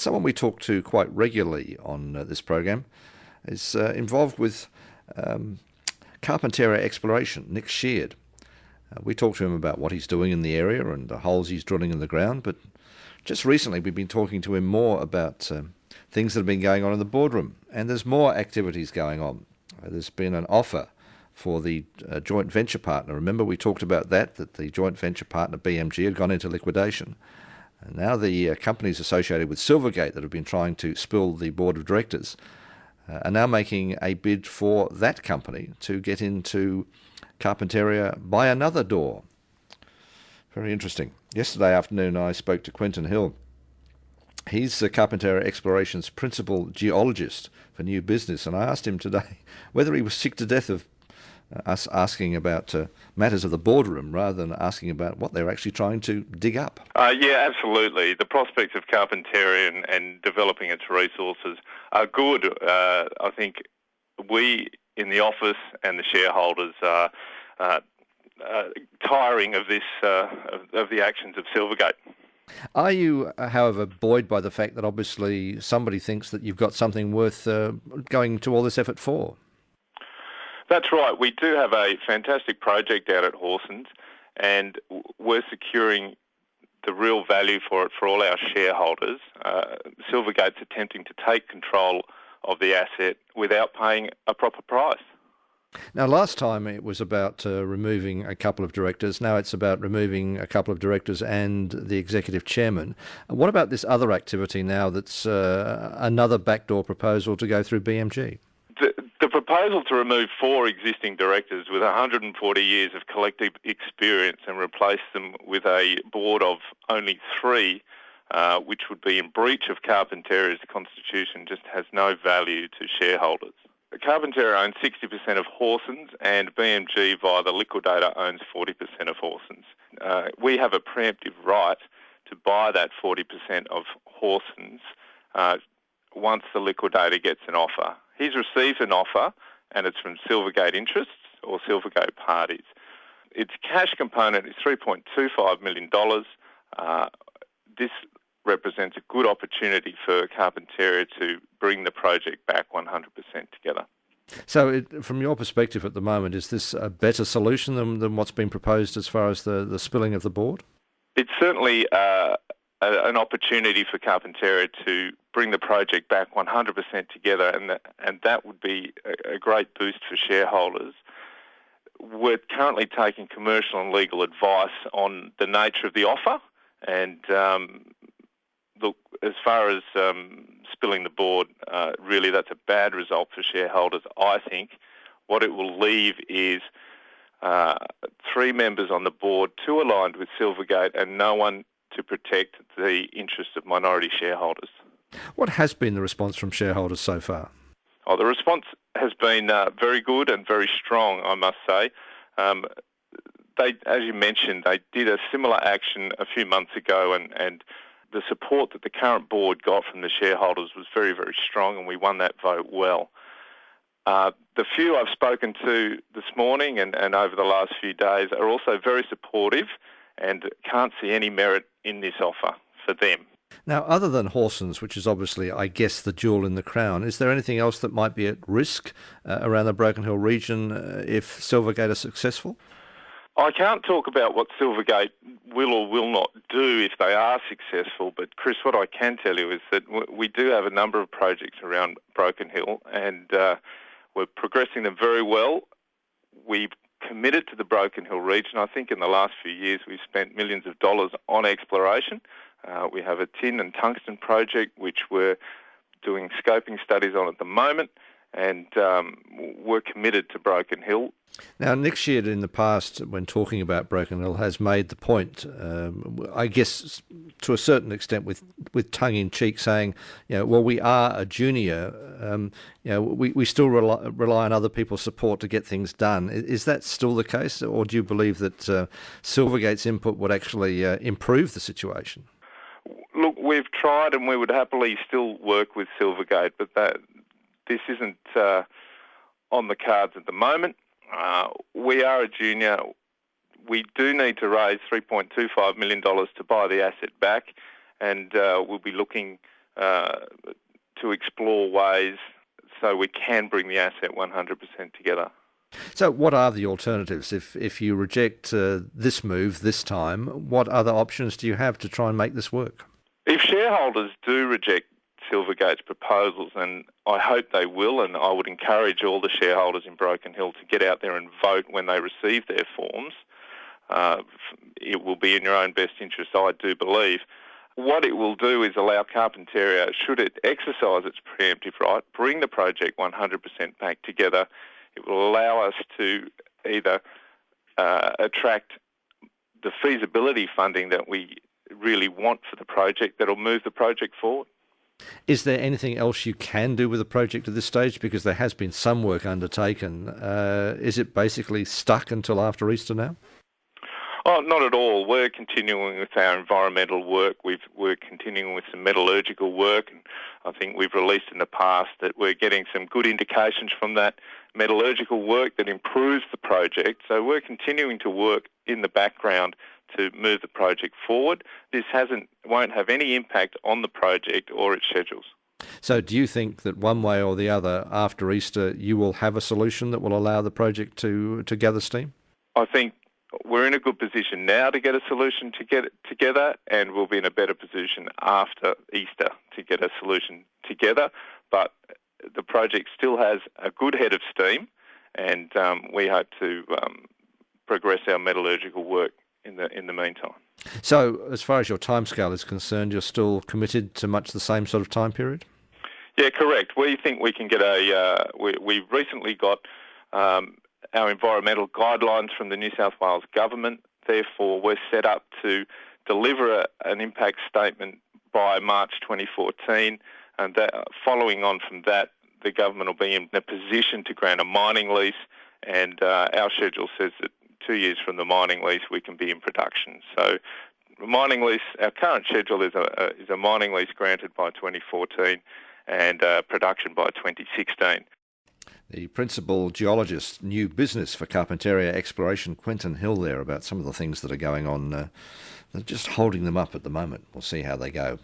someone we talk to quite regularly on this program is involved with Carpentaria exploration, Nick Sheard. We talked to him about what he's doing in the area and the holes he's drilling in the ground, but just recently we've been talking to him more about things that have been going on in the boardroom, and there's more activities going on. There's been an offer for the joint venture partner. Remember we talked about that the joint venture partner BMG had gone into liquidation. And now the companies associated with Silvergate that have been trying to spill the board of directors are now making a bid for that company to get into Carpentaria by another door. Very interesting. Yesterday afternoon I spoke to Quentin Hill. He's Carpentaria Exploration's principal geologist for new business, and I asked him today whether he was sick to death of us asking about matters of the boardroom rather than asking about what they're actually trying to dig up. Yeah, absolutely. The prospects of Carpentaria and developing its resources are good. I think we in the office and the shareholders are tiring of this of the actions of Silvergate. Are you, however, buoyed by the fact that obviously somebody thinks that you've got something worth going to all this effort for? That's right. We do have a fantastic project out at Horsens, and we're securing the real value for it for all our shareholders. Silvergate's attempting to take control of the asset without paying a proper price. Now, last time it was about removing a couple of directors. Now it's about removing a couple of directors and the executive chairman. What about this other activity now that's another backdoor proposal to go through BMG? The proposal to remove 4 existing directors with 140 years of collective experience and replace them with a board of only 3, which would be in breach of Carpentaria's constitution, just has no value to shareholders. Carpentaria owns 60% of Horsens, and BMG via the liquidator owns 40% of Horsens. We have a preemptive right to buy that 40% of Horsens once the liquidator gets an offer. He's received an offer, and it's from Silvergate interests or Silvergate parties. Its cash component is $3.25 million. This represents a good opportunity for Carpentaria to bring the project back 100% together. So from your perspective at the moment, is this a better solution than what's been proposed as far as the spilling of the board? It's certainly an opportunity for Carpentaria to bring the project back 100% together, and that would be a great boost for shareholders. We're currently taking commercial and legal advice on the nature of the offer, and look, as far as spilling the board, really that's a bad result for shareholders. I think what it will leave is 3 members on the board, 2 aligned with Silvergate, and no one to protect the interests of minority shareholders. What has been the response from shareholders so far? The response has been very good and very strong, I must say. They, as you mentioned, they did a similar action a few months ago, and the support that the current board got from the shareholders was very, very strong, and we won that vote well. The few I've spoken to this morning and over the last few days are also very supportive and can't see any merit in this offer for them. Now, other than Horsens, which is obviously, I guess, the jewel in the crown, is there anything else that might be at risk around the Broken Hill region if Silvergate are successful? I can't talk about what Silvergate will or will not do if they are successful, but Chris, what I can tell you is that we do have a number of projects around Broken Hill, and we're progressing them very well. We've committed to the Broken Hill region. I think in the last few years we've spent millions of dollars on exploration. We have a tin and tungsten project which we're doing scoping studies on at the moment, and we're committed to Broken Hill. Now, Nick Sheard in the past, when talking about Broken Hill, has made the point, I guess to a certain extent with tongue-in-cheek, saying, well, we are a junior, we still rely on other people's support to get things done. Is that still the case, or do you believe that Silvergate's input would actually improve the situation? Look, we've tried, and we would happily still work with Silvergate, but this isn't on the cards at the moment. We are a junior. We do need to raise $3.25 million to buy the asset back, and we'll be looking to explore ways so we can bring the asset 100% together. So what are the alternatives? If you reject this move this time, what other options do you have to try and make this work? If shareholders do reject Silvergate's proposals, and I hope they will, and I would encourage all the shareholders in Broken Hill to get out there and vote when they receive their forms. It will be in your own best interest, I do believe. What it will do is allow Carpentaria, should it exercise its preemptive right, bring the project 100% back together. It will allow us to either attract the feasibility funding that we really want for the project that will move the project forward. Is there anything else you can do with the project at this stage? Because there has been some work undertaken. Is it basically stuck until after Easter now? Oh, not at all. We're continuing with our environmental work. We're continuing with some metallurgical work, and I think we've released in the past that we're getting some good indications from that metallurgical work that improves the project. So we're continuing to work in the background to move the project forward. This won't have any impact on the project or its schedules. So do you think that one way or the other, after Easter, you will have a solution that will allow the project to gather steam? I think we're in a good position now to get a solution to get it together, and we'll be in a better position after Easter to get a solution together. But the project still has a good head of steam, and we hope to progress our metallurgical work in the meantime. So as far as your timescale is concerned, you're still committed to much the same sort of time period? Yeah, correct. We think we can get we've recently got our environmental guidelines from the New South Wales government. Therefore, we're set up to deliver an impact statement by March 2014, and following on from that, the government will be in a position to grant a mining lease, and our schedule says that 2 years from the mining lease we can be in production. So the mining lease, our current schedule is a mining lease granted by 2014 and production by 2016. The principal geologist, new business for Carpentaria Exploration, Quentin Hill, there about some of the things that are going on. They're just holding them up at the moment. We'll see how they go.